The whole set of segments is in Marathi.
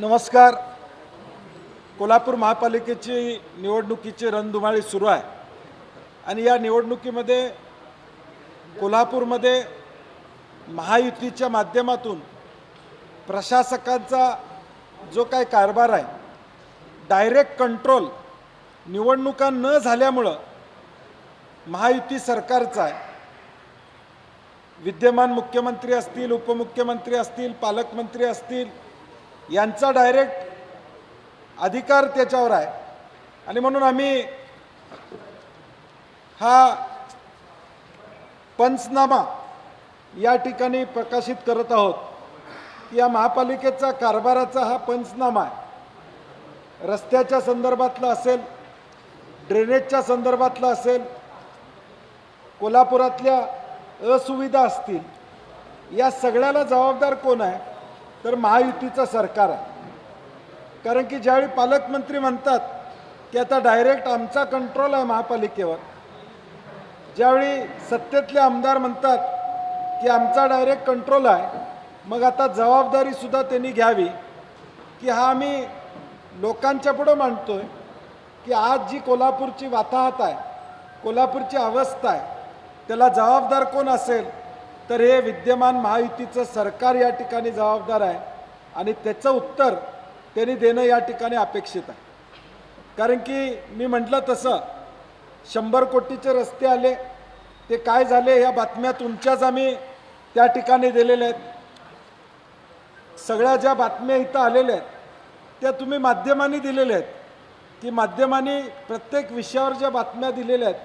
नमस्कार. कोल्हापूर महापालिकेची निवडणुकीची रणधुमाळी सुरू आहे आणि या निवडणुकीमध्ये कोल्हापूरमध्ये महायुतीच्या माध्यमातून प्रशासकांचा जो काही कारभार आहे, डायरेक्ट कंट्रोल निवडणुका न झाल्यामुळं महायुती सरकारचा आहे. विद्यमान मुख्यमंत्री असतील, उपमुख्यमंत्री असतील, पालकमंत्री असतील, यांचा डायरेक्ट अधिकार त्याच्यावर आहे आणि म्हणून आम्ही हा पंचनामा या ठिकाणी प्रकाशित करत आहोत की या महापालिकेचा कारभाराचा हा पंचनामा आहे. रस्त्याच्या संदर्भातला असेल, ड्रेनेजच्या संदर्भातला असेल, कोल्हापुरातल्या असुविधा असतील, या सगळ्याला जबाबदार कोण आहे तर महायुतीचं सरकार आहे. कारण की ज्यावेळी पालकमंत्री म्हणतात की आता डायरेक्ट आमचा कंट्रोल आहे महापालिकेवर, ज्यावेळी सत्तेतले आमदार म्हणतात की आमचा डायरेक्ट कंट्रोल आहे, मग आता जबाबदारीसुद्धा त्यांनी घ्यावी की हा आम्ही लोकांच्या पुढं मांडतोय की आज जी कोल्हापूरची वाताहत आहे, कोल्हापूरची अवस्था आहे, त्याला जबाबदार कोण असेल तर हे विद्यमान महायुतीचं सरकार या ठिकाणी जबाबदार आहे आणि त्याचं उत्तर त्यांनी देणं या ठिकाणी अपेक्षित आहे. कारण की मी म्हटलं तसं 100 कोटीचे रस्ते आले, ते काय झाले ह्या बातम्या तुमच्याच आम्ही त्या ठिकाणी दिलेल्या आहेत. सगळ्या ज्या बातम्या इथं आलेल्या आहेत त्या तुम्ही माध्यमांनी दिलेल्या आहेत की माध्यमांनी प्रत्येक विषयावर ज्या बातम्या दिलेल्या आहेत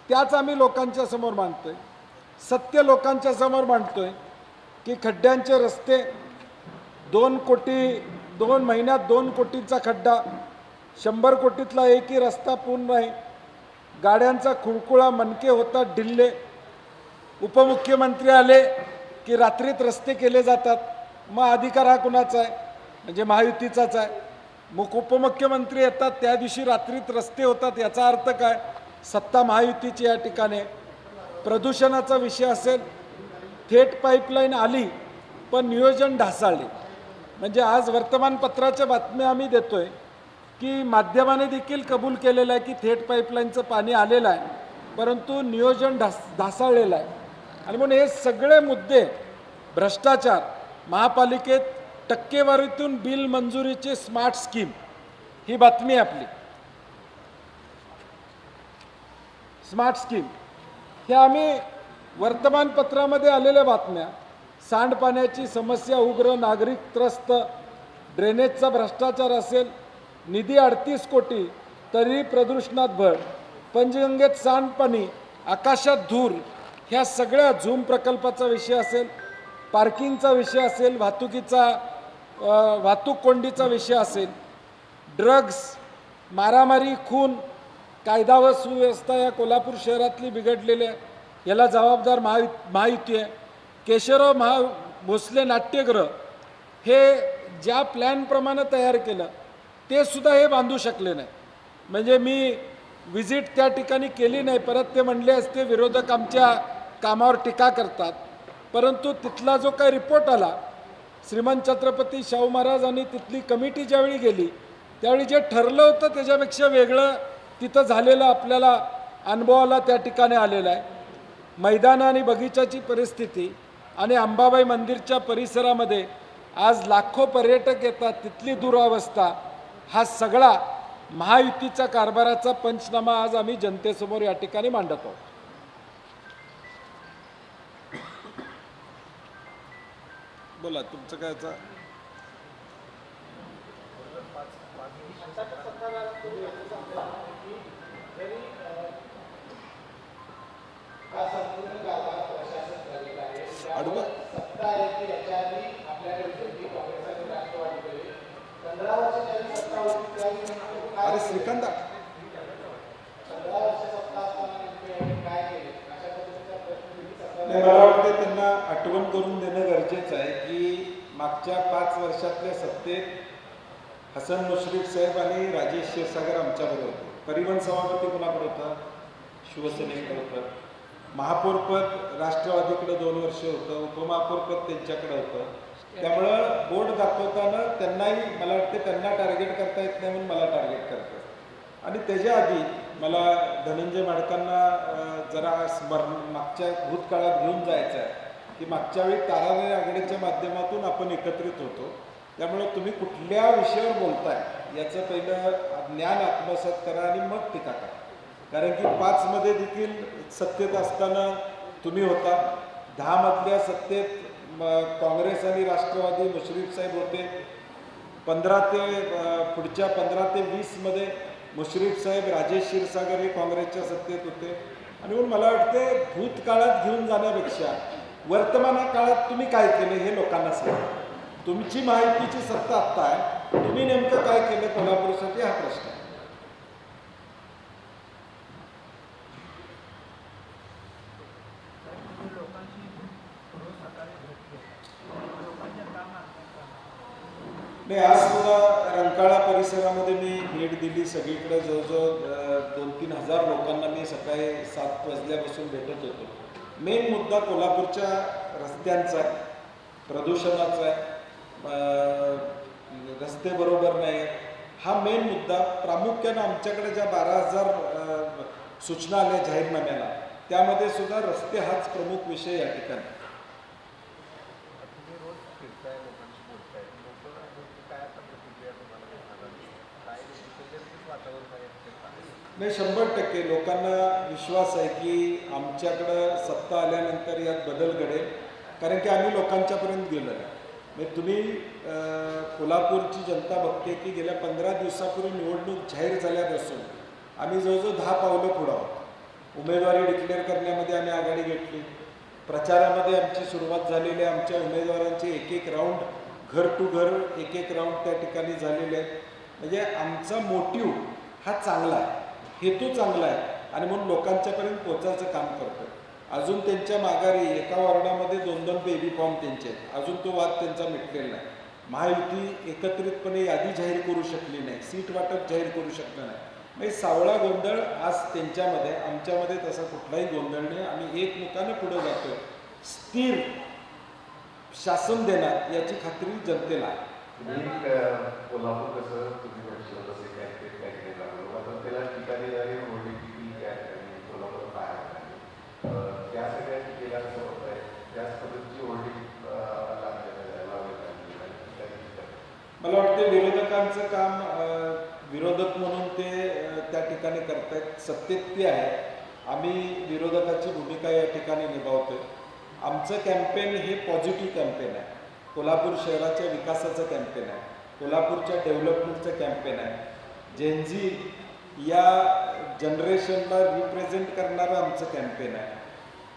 त्याच आम्ही लोकांच्या समोर मांडतोय, सत्य लोकांच्या समोर मांडतोय की खड्ड्यांचे रस्ते 2 महिन्यात 2 कोटींचा खड्डा, 100 कोटीतला एकही रस्ता पूर्ण नाही, गाड्यांचा खुळखुळा, मनके होतात ढिल्ले. उपमुख्यमंत्री आले की रात्रीत रस्ते केले जातात, मग अधिकार हा कुणाचा आहे म्हणजे महायुतीचाच आहे. मग उपमुख्यमंत्री येतात त्या दिवशी रात्रीत रस्ते होतात, याचा अर्थ काय? सत्ता महायुतीची या ठिकाणी. प्रदूषणाचा विषय असेल, थेट पाईपलाईन आली पण नियोजन ढासळले. म्हणजे आज वर्तमानपत्राच्या बातम्या आम्ही देतोय की माध्यमाने देखील कबूल केलेलं आहे की थेट पाईपलाईनचं पाणी आलेलं आहे, परंतु नियोजन ढासळलेलं आहे. आणि म्हणून हे सगळे मुद्दे, भ्रष्टाचार, महापालिकेत टक्केवारीतून बिल मंजुरीची स्मार्ट स्कीम, ही बातमी आहे आपली. स्मार्ट स्कीम ह्या आम्ही वर्तमानपत्रामध्ये आलेल्या बातम्या. सांडपाण्याची समस्या उग्र, नागरिक त्रस्त, ड्रेनेजचा भ्रष्टाचार असेल, निधी 38 कोटी तरी प्रदूषणात भर, पंचगंगेत सांडपाणी, आकाशात धूर, ह्या सगळ्या झूम प्रकल्पाचा विषय असेल, पार्किंगचा विषय असेल, वाहतूक कोंडीचा विषय असेल, ड्रग्स, मारामारी, खून, कायदा व सुव्यवस्था या कोल्हापूर शहरातली बिघडलेली आहे, याला जबाबदार महायुती आहे. केशवराव भोसले नाट्यगृह हे ज्या प्लॅनप्रमाणे तयार केलं ते सुद्धा हे बांधू शकले नाही. म्हणजे मी विजिट त्या ठिकाणी केली नाही, परत ते म्हणले असते विरोधक आमच्या कामावर टीका करतात, परंतु तिथला जो काही रिपोर्ट आला, श्रीमंत छत्रपती शाहू महाराज आणि तिथली कमिटी ज्यावेळी गेली त्यावेळी जे ठरलं होतं त्याच्यापेक्षा वेगळं तिथं झालेलं आपल्याला अनुभवाला त्या ठिकाणी आलेलं आहे. मैदान आणि बगीचाची परिस्थिती आणि अंबाबाई मंदिरच्या परिसरामध्ये आज लाखो पर्यटक येतात, तिथली दुरावस्था, हा सगळा महायुतीच्या कारभाराचा पंचनामा आज आम्ही जनतेसमोर या ठिकाणी मांडत आहोत. बोला तुमचं काय? अरे श्रीकांत, मला वाटतं त्यांना आठवण करून देणं गरजेचं आहे की मागच्या 5 वर्षातल्या सत्तेत हसन मुश्रीफ साहेब आणि राजेश क्षीरसागर आमच्याबरोबर होते. परिवहन सभापती कुणाकडे होता? शिवसेनेकडे होतं. महापौरपद राष्ट्रवादीकडे 2 वर्ष होतं, उपमहापौरपद त्यांच्याकडे होतं. त्यामुळं बोट दाखवताना त्यांनाही मला वाटते त्यांना टार्गेट करता येत नाही म्हणून मला टार्गेट करतात. आणि त्याच्या आधी मला धनंजय माडकांना जरा मागच्या भूतकाळात घेऊन जायचं आहे की मागच्या वेळी ताराबाई आघाडीच्या माध्यमातून आपण एकत्रित होतो. त्यामुळं तुम्ही कुठल्या विषयावर बोलताय याचं पहिलं ज्ञान आत्मसात करा आणि मग टीका करा. कारण की 5मध्ये देखील सत्तेत असताना तुम्ही होता, 10मधल्या सत्तेत काँग्रेस आणि राष्ट्रवादी मुश्रीफ साहेब होते, 15 ते 20मध्ये मुश्रीफ साहेब राजेश क्षीरसागर हे काँग्रेसच्या सत्तेत होते. आणि म्हणून मला वाटते भूतकाळात घेऊन जाण्यापेक्षा वर्तमान काळात तुम्ही काय केलं हे लोकांना सांगा. तुमची माहितीची सत्ता आत्ता आहे, तुम्ही नेमकं काय केलं कोल्हापूरसाठी हा प्रश्न आहे. नाही, आज सुद्धा रंकाळा परिसरामध्ये मी भेट दिली. सगळीकडे जवळजवळ 2-3 हजार लोकांना मी सकाळी 7 वाजल्यापासून भेटत होतो. मेन मुद्दा कोल्हापूरच्या रस्त्यांचा आहे, प्रदूषणाचा आहे, रस्ते बरोबर नाही, हा मेन मुद्दा. प्रामुख्यानं आमच्याकडे ज्या 12,000 सूचना आल्या जाहीरनाम्याला, त्यामध्ये सुद्धा रस्ते हाच प्रमुख विषय या ठिकाणी. नाही, 100% लोकांना विश्वास आहे की आमच्याकडं सत्ता आल्यानंतर यात बदल घडेल. कारण की आम्ही लोकांच्यापर्यंत गेलो आहे. म्हणजे तुम्ही कोल्हापूरची जनता बघते की गेल्या 15 दिवसापूर्वी निवडणूक जाहीर झाल्यापासून आम्ही जवळजवळ 10 पावलं पुढं आहोत. उमेदवारी डिक्लेअर करण्यामध्ये आम्ही आघाडी घेतली, प्रचारामध्ये आमची सुरुवात झालेली आहे. आमच्या उमेदवारांचे एक राऊंड घर टू घर एक राऊंड त्या ठिकाणी झालेले आहेत. म्हणजे आमचा मोटिव्ह हा चांगला आहे, हेतू चांगला आहे आणि म्हणून लोकांच्यापर्यंत पोचायचं काम करतो. अजून त्यांच्या माघारी एका वॉर्डामध्ये 2-2 बेबी फॉर्म त्यांचे आहेत. अजून तो वाद त्यांचा मिटलेला नाही. महायुती एकत्रितपणे यादी जाहीर करू शकली नाही, सीट वाटप जाहीर करू शकलं नाही. म्हणजे सावळा गोंधळ आज त्यांच्यामध्ये, आमच्यामध्ये तसा कुठलाही गोंधळ नाही. आम्ही एकमुखाने पुढे जातो. स्थिर शासन देणार याची खात्री जनतेला आहे. कोल्हापूर कसं तुम्ही त्याला ठिकाणी कोल्हापूर त्या सगळ्या केल्या कसं होत आहे, त्याच पद्धतीची होल्डिंग मला वाटतं विरोधकांचं काम विरोधक म्हणून ते त्या ठिकाणी करतायत. सत्तेत ते आहे, आम्ही विरोधकाची भूमिका या ठिकाणी निभावतोय. आमचं कॅम्पेन हे पॉझिटिव्ह कॅम्पेन आहे, कोल्हापूर शहराच्या विकासाचं कॅम्पेन आहे, कोल्हापूरच्या डेव्हलपमेंटचं कॅम्पेन आहे. जेनझी या जनरेशनला रिप्रेझेंट करणारं आमचं कॅम्पेन आहे.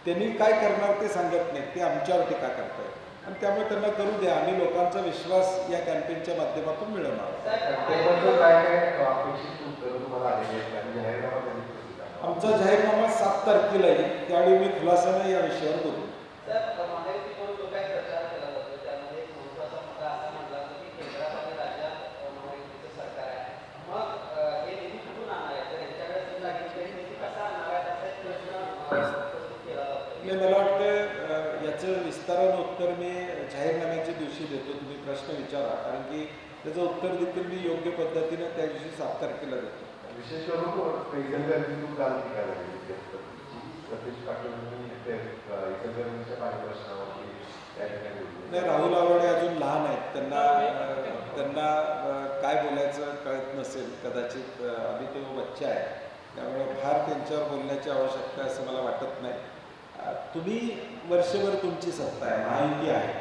त्यांनी काय करणार ते सांगत नाहीत, ते आमच्यावर टीका करतात आणि त्यामुळे त्यांना करू द्या. आम्ही लोकांचा विश्वास या कॅम्पेनच्या माध्यमातून मिळवणार. आमचा जाहीरनामा 7 तारखेला येईल, त्यावेळी मी खुलासानं या विषयावर बोलू. मला वाटतं याचं विस्तारानं उत्तर मी जाहीरनाम्याच्या दिवशी देतो. तुम्ही प्रश्न विचारा, कारण की त्याचं उत्तर देखील मी योग्य पद्धतीनं त्या दिवशी 7 तारखेला देतो. विशेष करून नाही, राहुल आवडे अजून लहान आहेत, त्यांना काय बोलायचं कळत नसेल कदाचित. आम्ही तो बच्चा आहे, त्यामुळे फार त्यांच्यावर बोलण्याची आवश्यकता असं मला वाटत नाही. तुम्ही वर्षभर तुमची सत्ता आहे, महायुती आहे,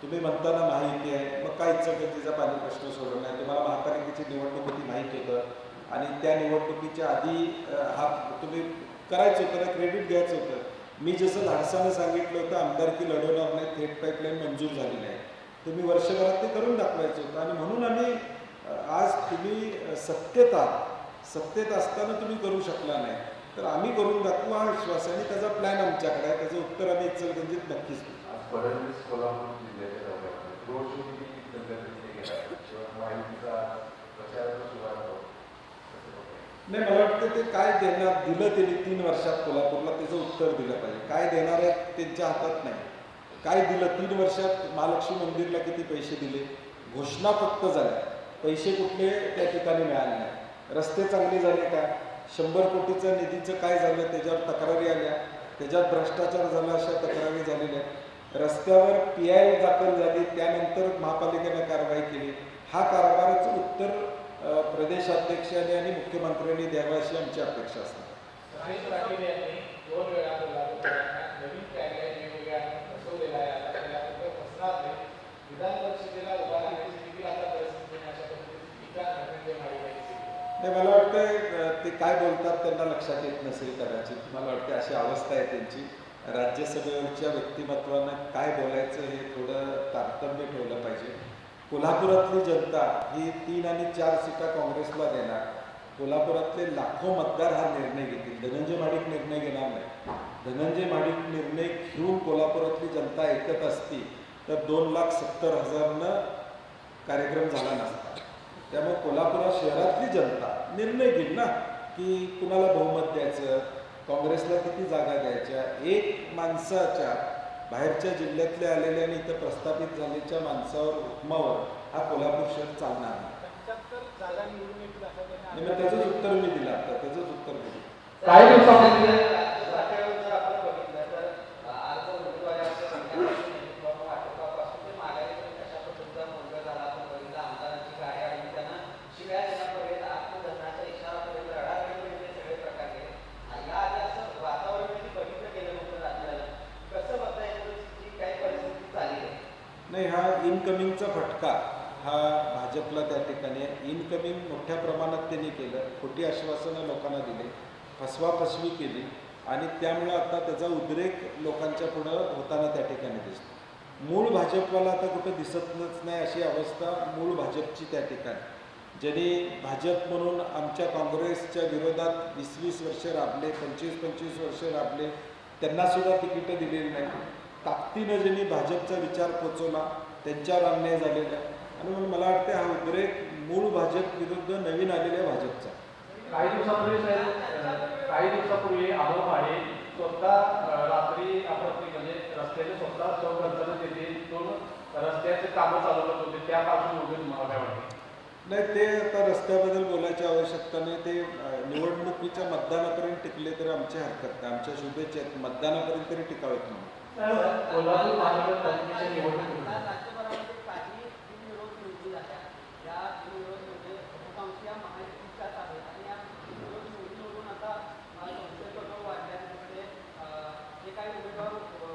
तुम्ही म्हणताना महायुती आहे, मग काय इचलकरंजीचा पाणी प्रश्न सोडवला नाही. तुम्हाला महापालिकेची निवडणूक होती माहीत होतं आणि त्या निवडणुकीच्या आधी हा तुम्ही करायचं होतं ना, क्रेडिट घ्यायचं होतं. मी जसं धाडसानं सांगितलं होतं आमदारकी लढवणार नाही, थेट पाईपलाईन मंजूर झाली नाही, तुम्ही वर्षभरात ते करून दाखवायचं होतं. आणि म्हणून आम्ही आज तुम्ही सत्तेत असताना तुम्ही करू शकला नाही, तर आम्ही करून दाखवू हा विश्वास आहे आणि त्याचा प्लॅन आमच्याकडे आहे. त्याचं उत्तर आम्ही इचलकरंजीत नक्कीच देऊ. नाही, मला वाटतं ते काय देणार दिलं त्यांनी 3 वर्षात कोल्हापूरला, त्याचं उत्तर दिलं पाहिजे. काय देणार आहे त्यांच्या हातात नाही. काय दिलं 3 वर्षात महालक्ष्मी मंदिरला किती पैसे दिले, घोषणा फक्त झाल्या, पैसे कुठले त्या ठिकाणी मिळाले नाही. रस्ते चांगले झाले का, 100 कोटीचं निधीचं काय झालं, त्याच्यावर तक्रारी आल्या, त्याच्यात भ्रष्टाचार झाला अशा तक्रारी झालेल्या आहेत. रस्त्यावर PI दाखल झाली, त्यानंतर महापालिकेने कारवाई केली. हा कारभाराचं उत्तर प्रदेशाध्यक्षांनी आणि मुख्यमंत्र्यांनी द्यावं अशी आमची अपेक्षा असते. रमेश पाटील यांनी 2 वेळा नवीन कायदा वेगवेगळ्या बसवलेला आहे. आता त्याला फसणार नाही. विधान परिषदेला उभा राहण्याची देखील आता परिस्थिती अशा पद्धतीची टीका धनंजय माडे यांनी केली. नाही, मला वाटतं ते काय बोलतात त्यांना लक्षात येत नसेल कदाचित. मला वाटतं अशी अवस्था आहे त्यांची. राज्यसभेवरच्या व्यक्तिमत्वानं काय बोलायचं हे थोडं तारतम्य ठेवलं पाहिजे. कोल्हापुरातली जनता ही 3 आणि 4 सीटा काँग्रेसला देणार. कोल्हापुरातले लाखो मतदार हा निर्णय घेतील. धनंजय महाडिक निर्णय घेणार नाही. धनंजय महाडिक निर्णय घेऊन कोल्हापुरातली जनता ऐकत असती तर 2,70,000 कार्यक्रम झाला नसता. त्यामुळे कोल्हापुरात शहरातली जनता निर्णय घेईल ना की कुणाला बहुमत द्यायचं, काँग्रेसला किती जागा द्यायच्या. एक माणसाच्या बाहेरच्या जिल्ह्यातले आलेल्या आणि इथं प्रस्थापित झालेल्या माणसावर हुकमावर हा कोल्हापूर शहर चालणार नाही. 75 जागा निवडून येतील असं त्यांनी मग त्याचंच उत्तर मी दिलं. आता त्याचंच उत्तर दिलं. काही दिवसापूर्वी जर आपण बघितलं तर अर्ज उमेदवारांच्या संख्यापासून वाटपापासून ते माघारीपर्यंत कशा पद्धतीचा मुलगा झाला आपण बघितलं. आमदारांची गाड्या आणि त्यांना शिव्या देण्यापर्यंत आत्मदहनाचा इशारापर्यंत रडारडीपर्यंत हे सगळे प्रकार केले. या आधी असं वातावरण बघितलं गेलं नव्हतं राज्याला. कसं बघता येतं जी काही परिस्थिती चालली आहे? नाही, हा इनकमिंगचा फटका हा भाजपला त्या ठिकाणी आहे. इनकमिंग मोठ्या प्रमाणात त्यांनी केलं. खोटी आश्वासनं लोकांना दिली, फसवाफसवी केली आणि त्यामुळं आता त्याचा उद्रेक लोकांच्या पुढं होताना त्या ठिकाणी दिसतो. मूळ भाजपवाला आता कुठं दिसतच नाही अशी अवस्था मूळ भाजपची त्या ठिकाणी. ज्यांनी भाजप म्हणून आमच्या काँग्रेसच्या विरोधात 20-20 वर्ष राबले, 25-25 वर्ष राबले, त्यांनासुद्धा तिकीटं दिलेली नाही. ताकदीनं ज्यांनी भाजपचा विचार पोचवला त्यांच्यावर अन्याय झालेला आहे. आणि म्हणून मला वाटतं हा उद्रेक मूळ भाजप विरुद्ध नवीन आलेल्या भाजपचा. काही दिवसापूर्वी अमोल माडे स्वतः रात्री आपण म्हणजे रस्त्याचे स्वतः चौघांना तेथे 2 रस्त्याचे कामं चालवत होते. त्या पार्श्वभूमीवर तुम्हाला काय वाटतं? नाही, ते आता रस्त्याबद्दल बोलायची आवश्यकता नाही. ते निवडणुकीच्या मतदानापर्यंत टिकले तर आमची हरकत नाही. आमच्या शुभेच्छा आहेत, मतदानापर्यंत तरी टिकावेत म्हणून. कोल्हापूर महानगरपालिकेच्या निवडणुकीत राज्यभरामध्ये काही बिनविरोध निवडून जातात. या बिनविरोध म्हणजे बहुतांश या महायुतीच्याच आहेत आणि या बिनविरोध निवडून आता संशय वाढल्यामुळे जे काही उमेदवार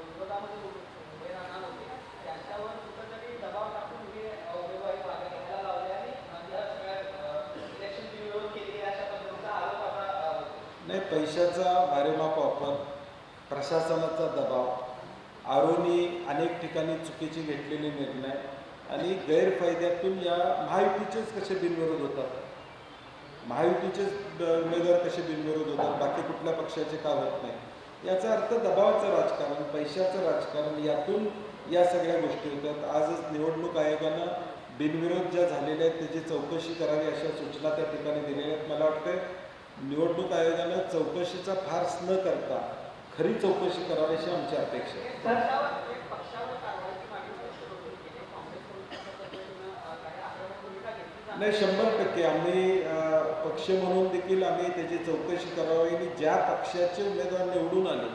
विरोधामध्ये उभे राहणार होते त्यांच्यावर कुठंतरी दबाव टाकून हे उमेदवारी मागे घ्यायला लावले आणि या सगळ्या इलेक्शन बिनविरोध केली अशा पद्धतीचा आरोप आता नाही, पैशाचा वारेमाप वापर, प्रशासनाचा दबाव, आरोनी अनेक ठिकाणी चुकीचे घेतलेले निर्णय आणि गैरफायद्यातून या महायुतीचेच कसे बिनविरोध होतात, महायुतीचेच उमेदवार कसे बिनविरोध होतात, बाकी कुठल्या पक्षाचे का होत नाही. याचा अर्थ दबावाचं राजकारण, पैशाचं राजकारण, यातून या सगळ्या गोष्टी होतात. आजच निवडणूक आयोगानं बिनविरोध ज्या झालेल्या आहेत त्याची चौकशी करावी अशा सूचना त्या ठिकाणी दिलेल्या आहेत. मला वाटतं निवडणूक आयोगानं चौकशीचा फार्स न करता खरी चौकशी करावी अशी आमची अपेक्षा आहे. पक्षावर कारवाईची मागणी केली काँग्रेसकडून अशा पद्धतीनं काही आक्रमक भूमिका घेतली नाही, 100% आम्ही पक्ष म्हणून देखील आम्ही त्याची चौकशी करावी आणि ज्या पक्षाचे उमेदवार निवडून आले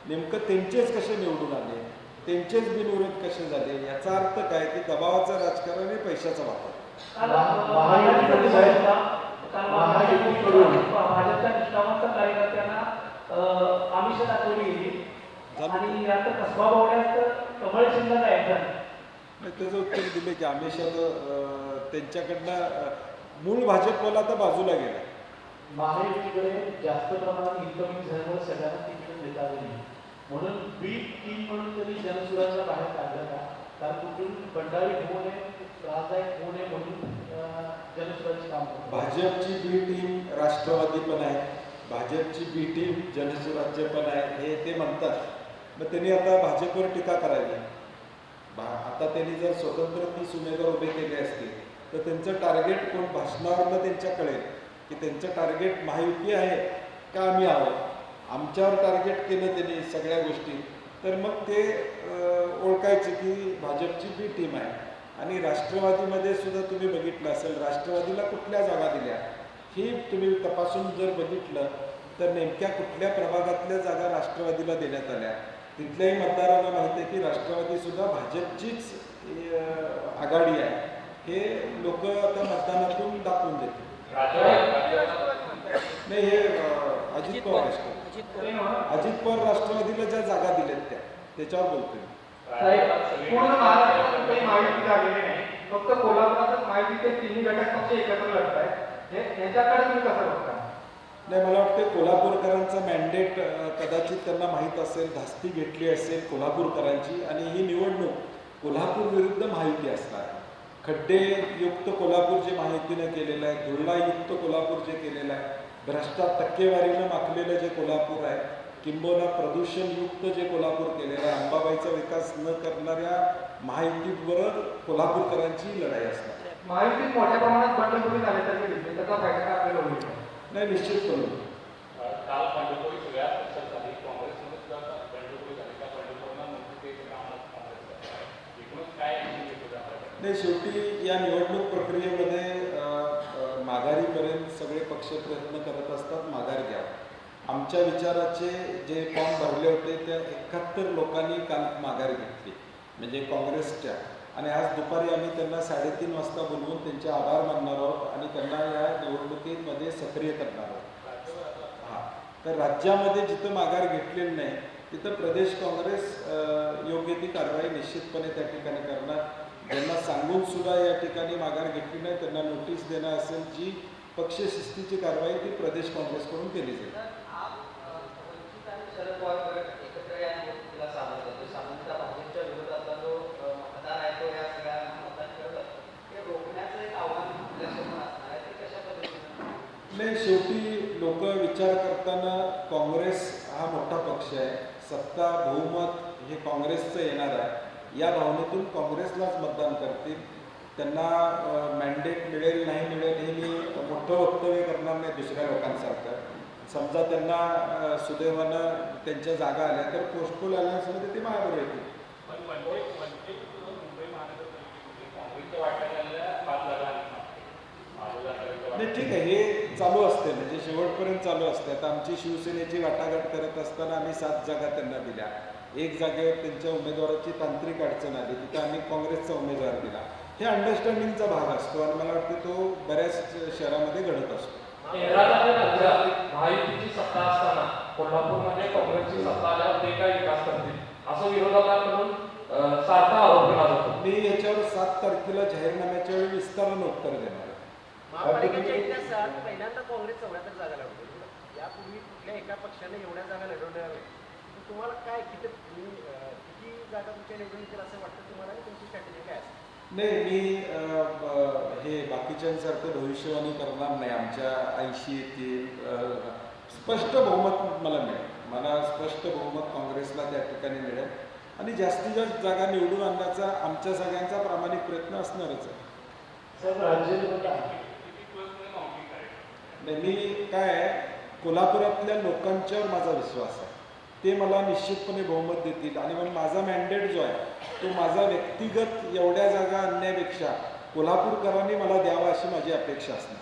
नेमकं त्यांचेच कसे निवडून आले, त्यांचेच बिनविरोध कसे झाले, याचा अर्थ काय की दबावाचं राजकारण आणि पैशाचा वापर. भाजपच्या निष्ठावंत कार्यकर्त्यांना आमिष दाखवली गेली आणि आता कसबा बावड्यात कमळ शिंदे जायचं. त्याचं उत्तर दिले की आमिषाचं त्यांच्याकडनं मूळ भाजपवाला आता बाजूला गेला. महायुतीकडे जास्त प्रमाणात इन्कमिंग झाल्यामुळे सगळ्यांना तिकीट देता आली नाही म्हणून बी टीम म्हणून त्यांनी जनसुराच्या बाहेर काढलं का, कारण कुठून बंडारी होऊ नये, त्रासदायक होऊ नये म्हणून जनसुराचे काम करतात. भाजपची बी टीम राष्ट्रवादी पण आहे, भाजपची बी टीम जनसुराज्य पण आहे हे ते म्हणतात. मग त्यांनी आता भाजपवर टीका करावी. आता त्यांनी जर स्वतंत्र 30 उमेदवार उभे केले असतील तर त्यांचं टार्गेट कोण भाषणावरनं त्यांच्या कळेल की त्यांचं टार्गेट महायुती आहे का आम्ही आहोत. आमच्यावर टार्गेट केलं त्यांनी सगळ्या गोष्टी तर मग ते ओळखायचे की भाजपची बी टीम आहे. आणि राष्ट्रवादीमध्ये सुद्धा तुम्ही बघितलं असेल, राष्ट्रवादीला कुठल्या जागा दिल्या ही तुम्ही तपासून जर बघितलं तर नेमक्या कुठल्या प्रभागातल्या जागा राष्ट्रवादीला देण्यात आल्या. तिथल्याही मतदारांना माहिती आहे की राष्ट्रवादी सुद्धा भाजपचीच आघाडी आहे. हे लोक आता मतदानातून दाखवून देतील. नाही, हे अजित पवार अजित पवार राष्ट्रवादीला ज्या जागा दिल्यात त्याच्यावर बोलतोय. पूर्ण महाराष्ट्रात काही माहिती झालेली नाही, फक्त कोल्हापुरातच माहितीचे तिन्ही घटक पक्ष एकत्र लढत आहेत. याच्याकडे तुम्ही कसं बघता? नाही, मला वाटतं कोल्हापूरकरांचा मॅन्डेट कदाचित त्यांना माहीत असेल, धास्ती घेतली असेल कोल्हापूरकरांची, आणि ही निवडणूक कोल्हापूर विरुद्ध माहिती असणार. खड्डेयुक्त कोल्हापूर जे माहितीनं केलेलं आहे, धुळायुक्त कोल्हापूर जे केलेलं आहे, भ्रष्टाचार टक्केवारीनं माखलेलं जे कोल्हापूर आहे, किंबहुना प्रदूषणयुक्त जे कोल्हापूर केलेलं आहे, अंबाबाईचा विकास न करणाऱ्या महायुतीवर कोल्हापूरकरांची लढाई असणार. माहितीत मोठ्या प्रमाणात बंडखोरी झाल्यासारखे दिसते, त्याचा फायदा आपल्याला होईल? नाही, निश्चितपणे. काल बंडखोरी सगळ्या पक्षात झाली, काँग्रेसमध्ये सुद्धा बंडखोरी झाली. त्या बंडखोरांना नोटीस कामच काँग्रेस एकूणच काय नाही, शेवटी या निवडणूक प्रक्रियेमध्ये माघारीपर्यंत सगळे पक्ष प्रयत्न करत असतात माघार घ्या. आमच्या विचाराचे जे फॉर्म भरले होते त्या 71 लोकांनी काल माघार घेतली, म्हणजे काँग्रेसच्या. आणि आज दुपारी आम्ही त्यांना 3:30 वाजता बोलवून त्यांचे आभार मानणार आहोत आणि त्यांना या निवडणुकीमध्ये सक्रिय करणार आहोत. हां, तर राज्यामध्ये जिथं माघार घेतलेली नाही तिथं प्रदेश काँग्रेस योग्य ती कारवाई निश्चितपणे त्या ठिकाणी करणार. ज्यांना सांगून सुद्धा या ठिकाणी माघार घेतली नाही त्यांना नोटीस देणं असेल, जी पक्षशिस्तीची कारवाई ती प्रदेश काँग्रेसकडून केली जाईल. शरद पवार गट एकत्र या निवडणुकीला सामोरं जातो. सामान्यतः भाजपच्या विरोधातला जो मतदार आहे तो या सगळ्या मतदान करतं, ते रोखण्याचं एक आव्हान आपल्यासमोर असणार आहे. ते कशा पद्धतीनं? नाही, शेवटी लोक विचार करताना काँग्रेस हा मोठा पक्ष आहे, सत्ता बहुमत हे काँग्रेसचं येणार आहे, या भावनेतून काँग्रेसलाच मतदान करतील. त्यांना मॅन्डेट मिळेल नाही मिळेल हे मी मोठं वक्तव्य करणार नाही दुसऱ्या लोकांसारखं. समजा त्यांना सुदैवानं त्यांच्या जागा आल्या तर पोस्टपोल अलायन्समध्ये ते महाबरोबर येतील. नाही, ठीक आहे, हे चालू असते, म्हणजे शेवटपर्यंत चालू असते. आता आमची शिवसेनेची वाटाघाट करत असताना आम्ही 7 जागा त्यांना दिल्या. 1 जागेवर त्यांच्या उमेदवाराची तांत्रिक अडचण आली, तिथे आम्ही काँग्रेसचा उमेदवार दिला. हे अंडरस्टँडिंगचा भाग असतो आणि मला वाटतं तो बऱ्याच शहरामध्ये घडत असतो. महायुतीची सत्ता असताना कोल्हापूरमध्ये काँग्रेसची सत्ता आल्यावर ते काय विकास करतील असं विरोधकांकडून सारखा आरोप केला जातो. मी याच्यावर 7 तारखेला जाहीरनाम्याच्या वेळी विस्तारानं उत्तर देणार. महापालिकेच्या इतिहासात पहिल्यांदा काँग्रेस 74 जागा लढवली. यापूर्वी कुठल्या एका पक्षाने एवढ्या जागा लढवल्या नाही. तुम्हाला काय किती जागा तुमच्या निवडून येतील असं वाटतं तुम्हाला, आणि तुमची स्ट्रॅटेजी काय असेल? नाही, मी हे बाकीच्यांसारखं भविष्यवाणी करणार नाही. आमच्या 80 येतील, स्पष्ट बहुमत मला मिळेल. मला स्पष्ट बहुमत काँग्रेसला त्या ठिकाणी मिळेल आणि जास्तीत जास्त जागा निवडून आणण्याचा आमच्या सगळ्यांचा प्रामाणिक प्रयत्न असणारच आहे. नाही, मी काय कोल्हापुरातल्या लोकांच्यावर माझा विश्वास आहे, ते मला निश्चितपणे बहुमत देतील. आणि म्हणून माझा मॅन्डेट जो आहे तो माझा व्यक्तिगत एवढ्या जागा आणण्यापेक्षा कोल्हापूरकरांनी मला द्यावा अशी माझी अपेक्षा असणार.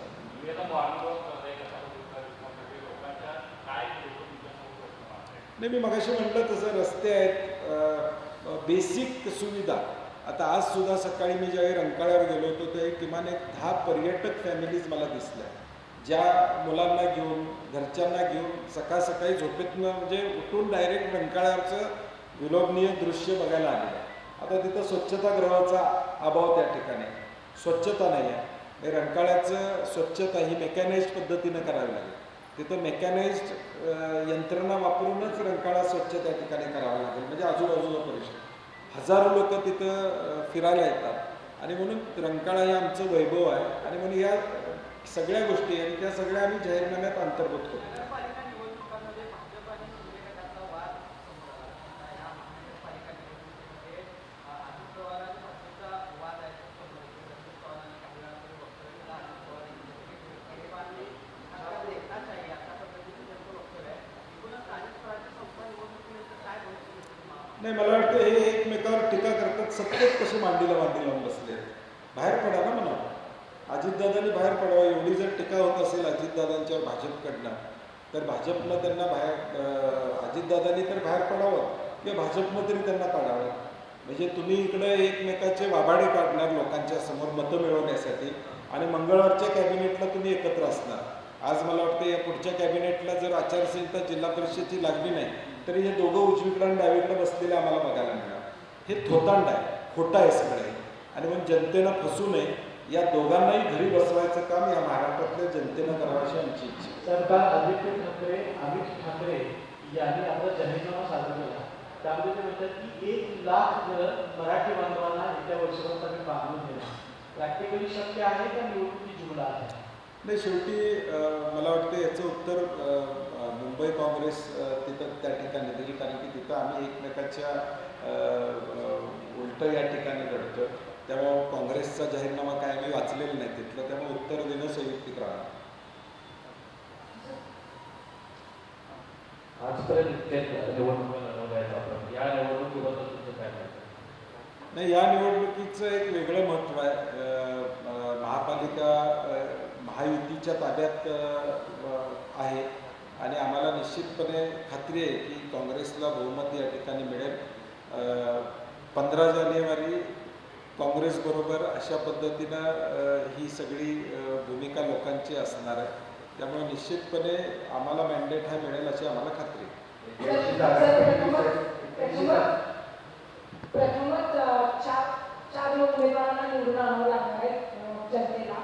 नाही, मी मगाशी म्हटलं तसं रस्ते आहेत, बेसिक सुविधा. आता आज सुद्धा सकाळी मी ज्यावेळी रंकाळ्यावर गेलो होतो त्यावेळी किमान 10 पर्यटक फॅमिलीज मला दिसल्या, ज्या मुलांना घेऊन घरच्यांना घेऊन सकाळ सकाळी झोपेतनं म्हणजे उठून डायरेक्ट रंकाळ्यावरचं विलोभनीय दृश्य बघायला आलेलं आहे. आता तिथं स्वच्छतागृहाचा अभाव, त्या ठिकाणी स्वच्छता नाही आहे. रंकाळ्याचं स्वच्छता ही मेकॅनाइज्ड पद्धतीनं करावी लागेल. तिथं मेकॅनाइज्ड यंत्रणा वापरूनच रंकाळा स्वच्छ त्या ठिकाणी करावा लागेल, म्हणजे आजूबाजूचा परिसर. हजारो लोक तिथं फिरायला येतात आणि म्हणून रंकाळा हे आमचं वैभव आहे. आणि म्हणून या सगळ्या गोष्टी आणि त्या सगळ्या आम्ही जाहीरनाम्यात अंतर्भूत करतो. महानगरपालिका निवडणुकांमध्ये भाजप आणि शिंदे गटाचा वाद समोर आला. या महानगरपालिका निवडणुकीमध्ये अजित पवार आणि भाजपचा वाद आहे तो समोर येतो. अजित पवारांनी काही वेळा तरी वक्तव्य केलं, अजित पवार गरीबांनी सरकार देखना चाहिए अशा पद्धतीचं त्यांचं वक्तव्य आहे. एकूणच स्थानिक स्वराज्य संस्था निवडणुकीनंतर काय भविष्य दिसतं? नाही, मला वाटतं हे एकमेकावर टीका करतात, सत्तेत कसे मांडीला मांडी लावून बसले. बाहेर पडा ना म्हणा, अजितदादांनी बाहेर पडावं. एवढी जर टीका होत असेल अजितदादांच्यावर भाजपकडनं, तर भाजपनं त्यांना अजितदादांनी तर बाहेर पडावं किंवा भाजपनं तरी त्यांना काढावं. म्हणजे तुम्ही इकडं एकमेकाचे वाभाडे काढणार लोकांच्या समोर मतं मिळवण्यासाठी, आणि मंगळवारच्या कॅबिनेटला तुम्ही एकत्र असणार. आज मला वाटतं या पुढच्या कॅबिनेटला जर आचारसंहिता जिल्हा परिषदेची लागली नाही तरी हे दोघं उजवीकडं आणि डावीकडे बसलेले आम्हाला बघायला मिळणार. हे थोतांड आहे, खोटं आहे सगळं हे. आणि म्हणून जनतेनं फसू नये, या दोघांनाही घरी बसवायचं काम या महाराष्ट्रातल्या जनतेनं करावं अशी आमची इच्छा. सरकार आदित्य ठाकरे, अमित ठाकरे यांनी आपला जाहीरनामा सादर केला. त्यामध्ये ते म्हणतात की 1 लाख घर मराठी बांधवांना येत्या वर्षभरात आम्ही बांधून देणार. प्रॅक्टिकली शक्य आहे का निवडणुकी जुमला आहे? नाही, शेवटी मला वाटतं याचं उत्तर मुंबई काँग्रेस तिथं त्या ठिकाणी दिली, कारण की तिथं आम्ही एकमेकाच्या उलटं या ठिकाणी घडतो. त्यामुळं काँग्रेसचा जाहीरनामा काय आम्ही वाचलेला नाही तिथलं, त्यामुळे उत्तर देणं संयुक्तिक राहणार. आजपर्यंत निवडणुका लढवल्या आहेत आपण, या निवडणुकीबद्दल तुमचं काय म्हणतं? नाही, या निवडणुकीचं एक वेगळं महत्त्व आहे. महापालिका महायुतीच्या ताब्यात आहे आणि आम्हाला निश्चितपणे खात्री आहे की काँग्रेसला बहुमत या ठिकाणी मिळेल. 15 जानेवारी काँग्रेसबरोबर अशा पद्धतीनं ही सगळी भूमिका लोकांची असणार आहे. त्यामुळे निश्चितपणे आम्हाला मॅन्डेट हा मिळेल अशी आम्हाला खात्री आहे. प्रथमच चार उमेदवारांना निवडून आणावं लागणार आहे जनतेला.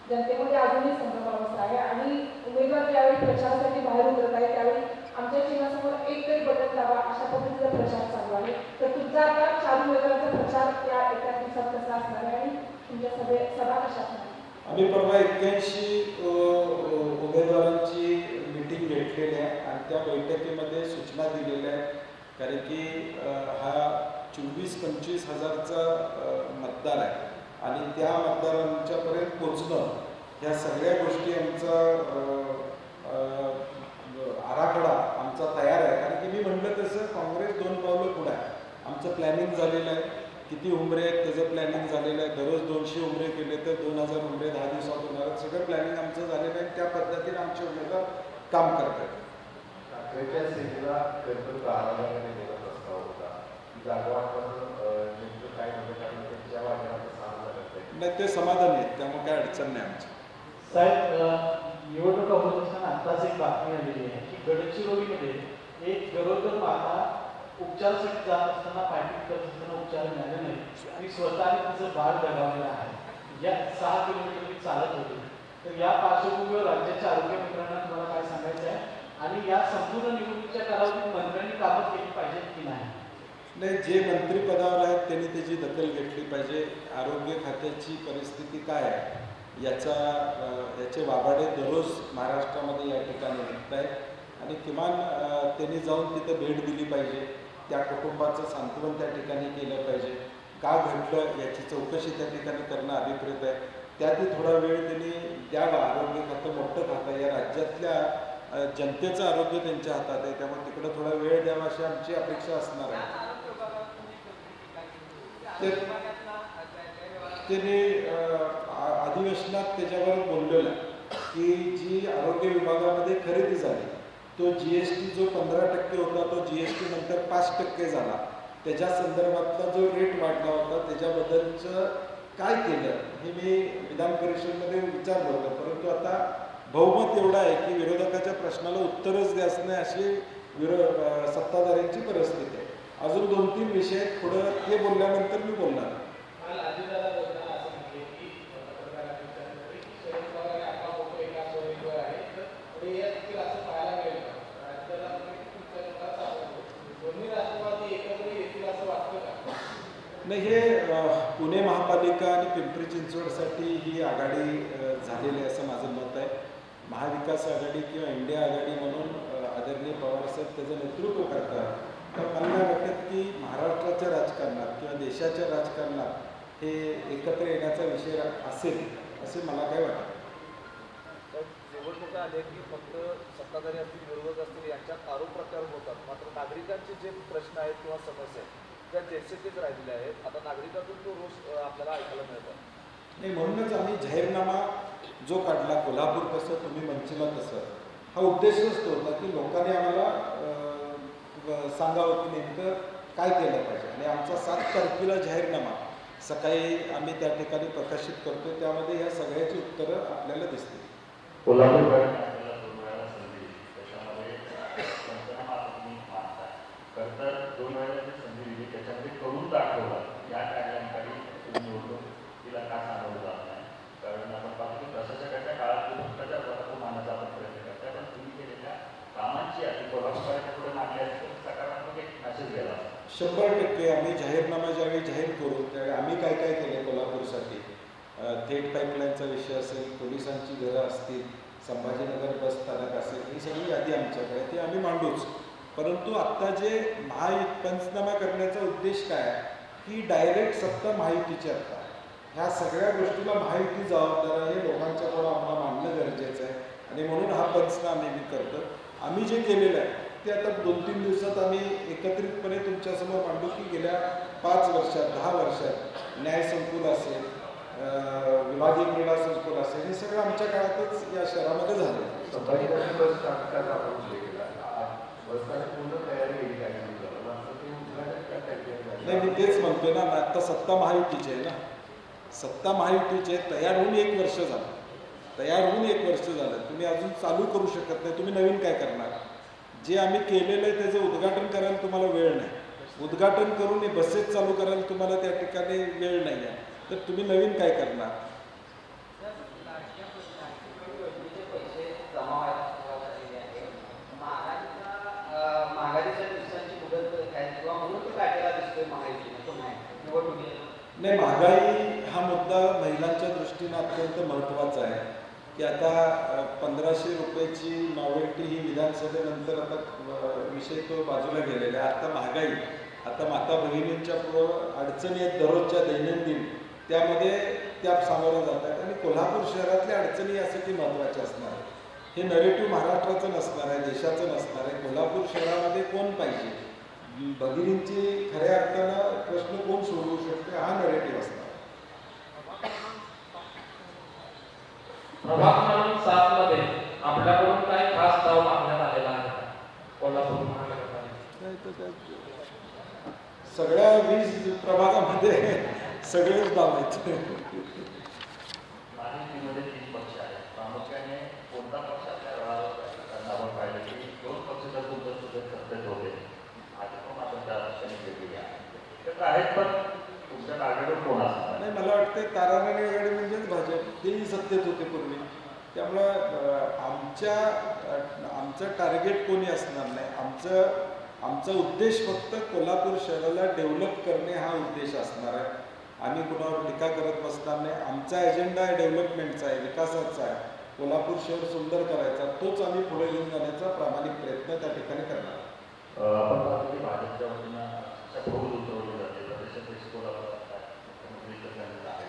जनतेमध्ये अजूनही संभ्रमावस्था आहे आणि उमेदवार ज्यावेळी प्रचारासाठी बाहेर उतरत आहे त्यावेळी आमच्या चिन्हासमोर एक तरी बटन दाबा अशा पद्धतीचा प्रचार चालू आहे. तर तुमचा आता 4 उमेदवारांचा प्रचार या एका दिवसात कसा असणार आहे आणि तुमच्या सभा कशा असणार आहे? आम्ही परवा 81 उमेदवारांची मीटिंग घेतलेली आहे आणि त्या बैठकीमध्ये सूचना दिलेल्या आहेत. कारण की हा 24-25 हजारचा मतदार आहे आणि त्या मतदारांच्यापर्यंत पोचणं, ह्या सगळ्या गोष्टी आमचा आराखडा आमचा तयार आहे. कारण की मी म्हटलं तसं काँग्रेस 2 पावलं पुढे आहे. आमचं प्लॅनिंग झालेलं आहे, किती उमरे आहेत त्याचं प्लॅनिंग झालेलं आहे. दररोज 200 उमरे केले तर 2000 उमरे 10 दिवसात होणार. सगळं प्लॅनिंग आमचं झालेलं आहे. त्या पद्धतीने आमचे उमेदवार काम करतात. ठाकरेच्या सेनेला कर्तव्य आराधनाने दिला प्रस्ताव होता, जागा वाटपाचं नेमकं काय नव्हतं, कारण त्यांच्या वाटण्याचं सामना करता नाही, ते समाधानी आहेत, त्यामुळे काय अडचण नाही आमची. साहेब, निवडणुका होत असताना आत्ताच एक बातमी आलेली आहे की गडचिरोलीमध्ये एक गरोदर माता उपचारासाठी जात असताना पायपीट करत असताना उपचार मिळाले नाही आणि स्वतःने तिचं बाळ दगावलेलं आहे. या 6 किलोमीटर ती चालत होती. तर या पार्श्वभूमीवर राज्याच्या आरोग्य मंत्र्यांना तुम्हाला काय सांगायचं आहे आणि या संपूर्ण निवडणुकीच्या कालावधीत मंत्र्यांनी कामं केली पाहिजेत की नाही? नाही, जे मंत्रिपदावर आहेत त्यांनी त्याची दखल घेतली पाहिजे. आरोग्य खात्याची परिस्थिती काय आहे याचे वाभाडे दररोज महाराष्ट्रामध्ये या ठिकाणी निघत आहेत आणि किमान त्यांनी जाऊन तिथं भेट दिली पाहिजे. त्या कुटुंबाचं सांत्वन त्या ठिकाणी केलं पाहिजे. का घडलं याची चौकशी त्या ठिकाणी करणं अभिप्रेत आहे. त्यातही थोडा वेळ त्यांनी द्यावा. आरोग्य खातं मोठं खातं आहे, या राज्यातल्या जनतेचं आरोग्य त्यांच्या हातात आहे, त्यामुळे तिकडं थोडा वेळ द्यावा अशी आमची अपेक्षा असणार आहे. त्यांनी अधिवेशनात त्याच्यावर बोललेलं की जी आरोग्य विभागामध्ये खरेदी झाली तो GST जो 15% होता तो GST नंतर 5% झाला. त्याच्या संदर्भातला जो रेट वाढला होता त्याच्याबद्दलचं काय केलं हे मी विधान परिषदेमध्ये विचारलं होतं. परंतु आता बहुमत एवढं आहे की विरोधकाच्या प्रश्नाला उत्तरच द्यायचं नाही अशी सत्ताधाऱ्यांची परिस्थिती आहे. अजून 2-3 विषय पुढं ते बोलल्यानंतर मी बोलणार. नाही, हे पुणे महापालिका आणि पिंपरी चिंचवडसाठी ही आघाडी झालेली आहे असं माझं मत आहे. महाविकास आघाडी किंवा इंडिया आघाडी म्हणून आदरणीय पवारसाहेब त्याचं नेतृत्व करतात. तर मला नाही वाटत की महाराष्ट्राच्या राजकारणात किंवा देशाच्या राजकारणात हे एकत्र येण्याचा विषय असेल असे मला काय वाटतं. निवडणुका आल्या की फक्त सत्ताधारी असतील विरोधक असतील यांच्यात आरोप प्रत्यारोप होतात, मात्र नागरिकांचे जे प्रश्न आहेत किंवा समस्या आहेत त्या जैसे तेच राहिलेल्या आहेत. आता नागरिकातून तो रोष आपल्याला ऐकायला मिळतो. नाही, म्हणूनच आम्ही जाहीरनामा जो काढला, कोल्हापूर कसं तुम्ही म्हणशीला तसं, हा उद्देशच तो होता की लोकांनी आम्हाला सांगावं की नेमकं काय केलं पाहिजे. आणि आमचा 7 तारखेला जाहीरनामा सकाळी आम्ही त्या ठिकाणी प्रकाशित करतो, त्यामध्ये या सगळ्याची उत्तरं आपल्याला दिसतील. कोल्हापूर आपल्याला 2 वेळा संधी, त्याच्यामध्ये पंचनामा तुम्ही मानताय, खरं तर 2 वेळा जी संधी दिली त्याच्यामध्ये करून दाखवला. या टॅगलाईनखाली तुम्ही निवडणूक तिला का सांगवलं जात नाही? कारण आपण पाहतो की प्रशासकाच्या काळात भ्रष्टाचार तो मानण्याचा आपण प्रयत्न करताय, पण तुम्ही केलेल्या कामांची आधी कोल्हापूरच्या पुढे मांडल्यास सकारात्मक एक मेसेज गेला. 100% आम्ही जाहीरनामा ज्यावेळी जाहीर करू त्यावेळी आम्ही काय काय केलं कोल्हापूरसाठी, थेट पाईपलाईनचा विषय असेल, पोलिसांची घरं असतील, संभाजीनगर बस स्थानक असेल, ही सगळी यादी आमच्याकडे ती आम्ही मांडूच. परंतु आत्ता जे पंचनामा करण्याचा उद्देश काय आहे की डायरेक्ट सत्ता महायुतीची आत्ता ह्या सगळ्या गोष्टीला महायुती जबाबदार आहे, हे लोकांच्या पुढं आम्हाला मांडणं गरजेचं आहे. आणि म्हणून हा पंचनामा आम्ही करतो. आम्ही जे केलेलं आहे ते आता 2-3 दिवसात आम्ही एकत्रितपणे तुमच्यासमोर मांडू की गेल्या 5 वर्षात 10 वर्षात न्याय संकुल असेल, विभागीय क्रीडा संकुल असेल, हे सगळं आमच्या काळातच या शहरामध्ये झालं. संभाजीनगर बस स्थानकाचा आपण उल्लेख केला. बस स्थानक पूर्ण तयारी केली आहे नाही, मी तेच म्हणतोय ना, आता सत्ता महायुतीची आहे ना, सत्ता महायुतीची आहे. तयार होऊन 1 वर्ष झालं, तयार होऊन 1 वर्ष झालं. तुम्ही अजून चालू करू शकत नाही. तुम्ही नवीन काय करणार? जे आम्ही केलेलं आहे त्याचं उद्घाटन करायला तुम्हाला वेळ नाही. उद्घाटन करून हे बसेस चालू करायला तुम्हाला त्या ठिकाणी वेळ नाही आहे, तर तुम्ही नवीन काय करणार? पैसे जमा व्हायला सुरुवात झालेली आहे. महागाईच्या दिवसांची मुदत काय किंवा म्हणून तो कायद्याला दिसतोय महायुतीने तो नाही निवडणुकीत. नाही, महागाई हा मुद्दा महिलांच्या दृष्टीनं अत्यंत महत्त्वाचा आहे की आता 1500 रुपयाची नॉवेल्टी ही विधानसभेनंतर आता विषय तो बाजूला गेलेला आहे. आता महागाई, आता माता भगिनींच्या पुढं अडचणी आहेत दररोजच्या दैनंदिन, त्यामध्ये त्या सामोरं जातात. आणि कोल्हापूर शहरातल्या अडचणी यासाठी महत्त्वाच्या असणार आहे. हे नरेटिव्ह महाराष्ट्राचं नसणार आहे, देशाचं नसणार आहे. कोल्हापूर शहरामध्ये कोण पाहिजे, भगिनींची खऱ्या अर्थानं प्रश्न कोण सोडवू शकते, हा नरेटिव्ह असणार. प्रभाग क्रमांक 7 मध्ये आपल्याकडून काही खास दाव मागण्यात आलेला आहे का? कोल्हापूर महानगरपालिका सगळ्या 20 प्रभागामध्ये सगळेच दाव आहेत. महायुतीमध्ये 3 पक्ष आहेत. प्रामुख्याने कोणता पक्ष आपल्या रडावर आपण पाहिलं की 2 पक्ष तर तुमच्या सत्तेत होते, आज पण आपण त्या रस्त्याने गेलेली आहे, तर आहेत, पण तुमच्या टार्गेटवर कोण असणार? नाही, मला वाटतं ताराराणी आघाडी म्हणजेच भाजप, तेही सत्तेत होते पूर्वी. त्यामुळं आमचं टार्गेट कोणी असणार नाही. आमचा उद्देश फक्त कोल्हापूर शहराला डेव्हलप करणे हा उद्देश असणार आहे. आम्ही कुणावर टीका करत बसणार नाही. आमचा एजेंडा आहे डेव्हलपमेंटचा आहे, विकासाचा आहे. कोल्हापूर शहर सुंदर करायचा, तोच आम्ही पुढे घेऊन जाण्याचा प्रामाणिक प्रयत्न त्या ठिकाणी करणार. आपण पाहतो की भाजपच्या वतीनं बहुल उतरवली जाते, प्रदेशाध्यक्ष कोल्हापूर मुख्यमंत्री आहे,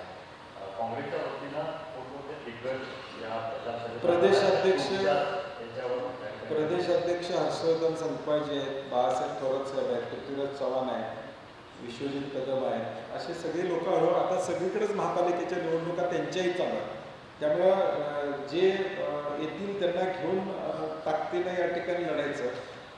काँग्रेसच्या वतीनं मोठमोठे दिग्गज या प्रदेशाध्यक्ष हर्षवर्धन संकपाळजी आहेत, बाळासाहेब थोरात साहेब आहेत, पृथ्वीराज चव्हाण आहेत, विश्वजित कदम आहेत, असे सगळे लोक हळूहळू आता सगळीकडेच महापालिकेच्या निवडणुका त्यांच्याही चालू आहेत. त्यामुळं जे येतील त्यांना घेऊन ताकदीनं या ठिकाणी लढायचं.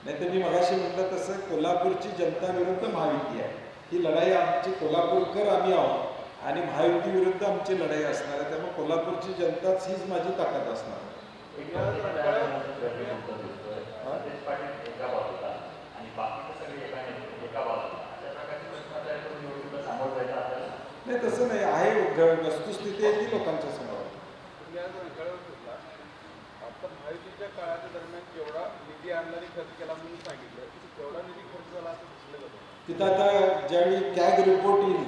नाहीतर मी मगाशी म्हटलं तसं कोल्हापूरची जनता विरुद्ध महायुती आहे. ही लढाई आमची कोल्हापूरकर आम्ही आहोत आणि महायुती विरुद्ध आमची लढाई असणार आहे. त्यामुळे कोल्हापूरची जनताच हीच माझी ताकद असणार आहे. नाही, तसं नाही आहे. वस्तुस्थिती आहे ती लोकांच्या समोर. आता महायुतीच्या काळाच्या दरम्यान जेवढा निधी आणणारी खर्च केला म्हणून सांगितलं, तेवढा निधी खर्च झाला असं दिसलं जातं. तिथं आता ज्यावेळी कॅग रिपोर्ट येईल,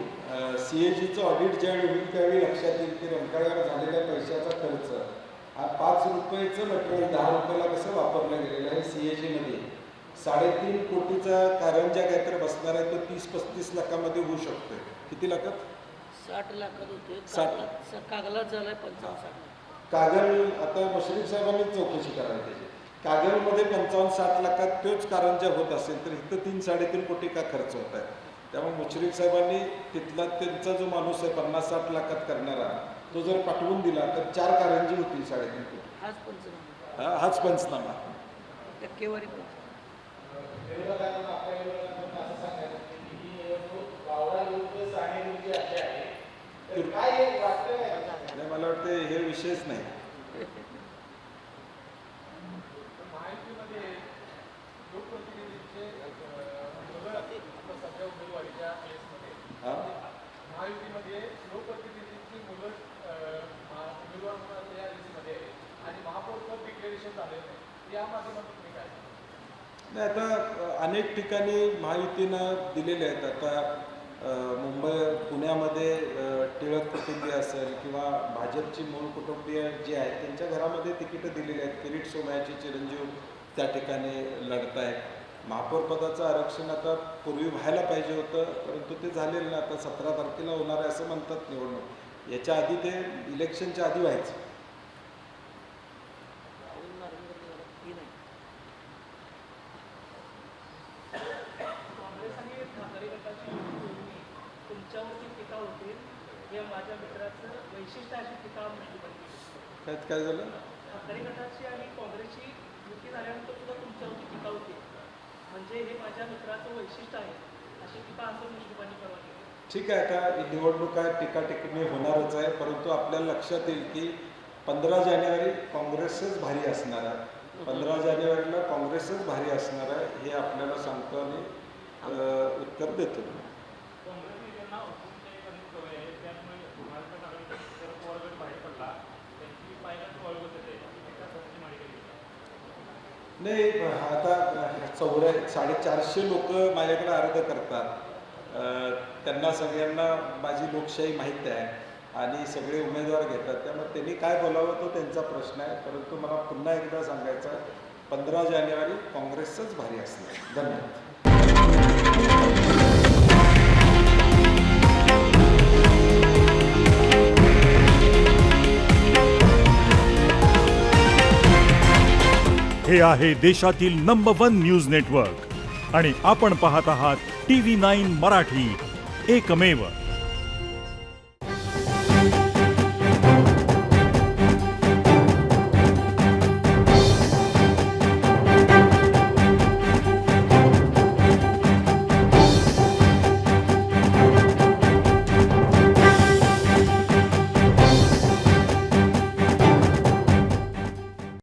CAGचं ऑडिट ज्यावेळी होईल त्यावेळी लक्षात येईल की रंकाळ्यावर झालेल्या पैशाचा खर्च हा 5 रुपयाचं मटेरियल 10 रुपयाला कसं वापरलं गेलेलं आहे. CAGमध्ये 3.5 कोटीचा कारंजा काहीतरी बसणार आहे, तो 30-35 लाखामध्ये होऊ शकतोय. किती लाखात? 60 लाखात होते. 60 कागलात झालाय 55-60. कागल आता मुश्रीफ साहेबांनीच चौकशी करायला पाहिजे. कागलमध्ये 55-60 लाखात तोच कारंजा होत असेल तर इथं 3-3.5 कोटी का खर्च होत आहे. त्यामुळे मुश्रीफ साहेबांनी तिथला त्यांचा जो माणूस आहे 50-60 लाखात करणारा तो जर पाठवून दिला तर 4 कारंजी होतील 3.5 कोटी. हाच पंचनामा. टक्केवारी विरोधकांना आपल्या विरोधात असं सांगायचं की ही निवडणूक वावडा विरुद्ध साने विरुद्ध अशी आहे. तर काय हे वाटतं काय? नाही, मला वाटतं हे विषयच नाही. महायुतीमध्ये लोकप्रतिनिधींचे मुलं सध्या उमेदवारीच्या केसमध्ये हां महायुतीमध्ये लोकप्रतिनिधींची मुलं उमेदवार म्हणून या लिस्टमध्ये आहे आणि महापौरपद डिक्लेरेशन झालेलं नाही. या माध्यमातून तुम्ही काय नाही, आता अनेक ठिकाणी महायुतीनं दिलेले आहेत. आता पुण्यामध्ये टिळक कुटुंबीय असेल किंवा भाजपची मूळ कुटुंबीय जी आहेत त्यांच्या घरामध्ये तिकीटं दिलेली आहेत. किरीट सोमयाचे चिरंजीव त्या ठिकाणी लढत आहेत. महापौरपदाचं आरक्षण आता पूर्वी व्हायला पाहिजे होतं परंतु ते झालेलं नाही. आता 17 तारखेला होणार आहे असं म्हणतात निवडणूक. याच्या आधी ते इलेक्शनच्या आधी व्हायचं. काँग्रेस आणि ठाकरे गटाची तुमच्यावरती टीका होतील हे माझ्या मित्राचं वैशिष्ट्य अशी टीका म्हणजे काय झालं? ठाकरे गटाची आणि काँग्रेसची युती झाल्यानंतर सुद्धा तुमच्यावरती टीका होती म्हणजे हे माझ्या मित्राचं वैशिष्ट्य आहे अशी टीका असं मुश्रीफांनी परवानगी. ठीक आहे, आता ही निवडणूक आहे, टीका टिप्पणी होणारच आहे परंतु आपल्याला लक्षात येईल की 15 जानेवारी काँग्रेसच भारी असणार आहे. 15 जानेवारीला काँग्रेसच भारी असणार आहे हे आपल्याला सांगतो आणि उत्तर देतो. नाही, आता 450 लोक माझ्याकडे अर्ज करतात. त्यांना सगळ्यांना माझी लोकशाही माहीत आहे आणि सगळे उमेदवार घेतात. त्यामुळे त्यांनी काय बोलावं तो त्यांचा प्रश्न आहे परंतु मला पुन्हा एकदा सांगायचं आहे 15 जानेवारी काँग्रेसच भारी असणार. धन्यवाद. हे आहे देशातील नंबर 1 न्यूज नेटवर्क आणि आपण पाहत आहात TV9 मराठी, एकमेव.